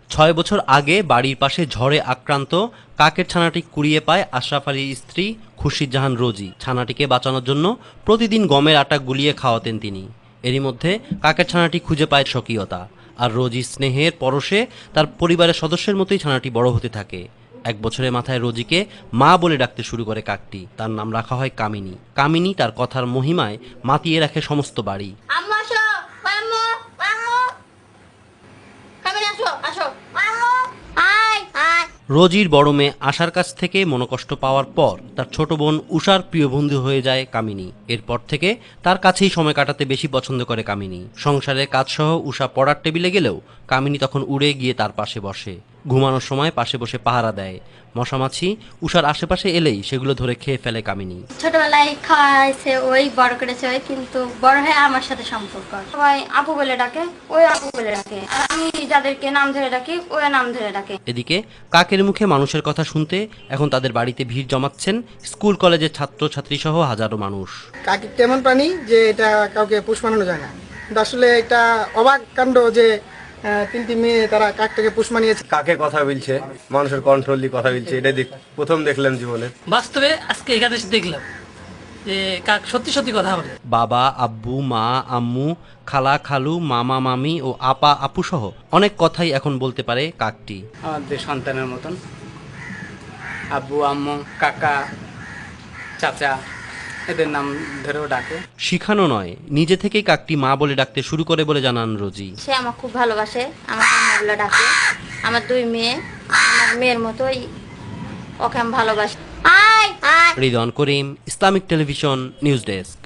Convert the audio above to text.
6 বছর আগে বাড়ির পাশে ঝড়ে আক্রান্ত কাকের ছানাটি কুড়িয়ে পায় আশরাফ আলীর স্ত্রী খুরশিদ জাহান রোজি। ছানাটিকে বাঁচানোর জন্য প্রতিদিন গমের আটা গুলিয়ে খাওয়াতেন তিনি। এরই মধ্যে কাকের ছানাটি খুঁজে পায় স্বকীয়তা, আর রোজির স্নেহের পরশে তার পরিবারের সদস্যের মতোই ছানাটি বড় হতে থাকে। 1 বছরের মাথায় রোজিকে মা বলে ডাকতে শুরু করে কাকটি। তার নাম রাখা হয় কামিনী। কামিনী তার কথার মহিমায় মাতিয়ে রাখে সমস্ত বাড়ি। আম্মু আসো, আম্মু, আম্মু, কামিনী আসো, আসো, আম্মু, আয়, আয়। রোজির বড় মেয়ে আশার কাছ থেকে মনোকষ্ট পাওয়ার পর তার ছোট বোন উষার প্রিয় বন্ধু হয়ে যায় কামিনী। এরপর থেকে তার কাছেই সময় কাটাতে বেশি পছন্দ করে কামিনী। সংসারের কাজসহ উষা পড়ার টেবিলে গেলেও কামিনী তখন উড়ে গিয়ে তার পাশে বসে। ঘুমানোর সময় পাশে বসে পাহারা দেয়। মশামাছি উষার আশেপাশে এলেই সেগুলো ধরে খেয়ে ফেলে কামিনী। ছোটবেলায় খাওয়াইছে ওই, বড় করেছে ওই, কিন্তু বড় হয়ে আমার সাথে সম্পর্ক। সবাই আপু বলে ডাকে, ওই আপু বলে ডাকে, আর আমি যাদেরকে নাম ধরে ডাকি ওই নাম ধরে ডাকে। এদিকে কাকের মুখে মানুষের কথা শুনতে এখন তাদের বাড়িতে ভিড় জমাচ্ছেন স্কুল কলেজের ছাত্রছাত্রী সহ হাজারো মানুষ। কাক একটা এমন প্রাণী যে এটা কাউকে পোষ মানানো যায় না, কিন্তু আসলে এটা অবাক কাণ্ড যে তিনটি মেয়ে তারা কাকটাকে পোষ মানিয়েছে। কাকে কথা বলছে, মানুষের কন্ট্রোল দিয়ে কথা বলছে, এটা প্রথম দেখলাম জীবনে। বাস্তবে আজকে এখানে এসে দেখলাম যে কাক সত্যি সত্যি কথা বলে। বাবা, আব্বু, মা, আম্মু, খালা, খালু, মামা, মামি ও আপা, আপু সহ অনেক কথাই এখন বলতে পারে কাকটি। আমাদের সন্তানের মতন আব্বু, আম্মু, কাকা, চাচা এদের নাম ধরেও ডাকে। শিখানো নয়, নিজে থেকেই কাকটি মা বলে ডাকতে শুরু করে বলে জানান রোজি। সে আমাকে খুব ভালোবাসে, আমার আম্মু বলে ডাকে। আমার দুই মেয়ে, আমার মেয়ের মতোই ওকে আমি ভালোবাসি। আয়, আয়। রিদওয়ান করিম, ইসলামিক টেলিভিশন, নিউজ ডেস্ক।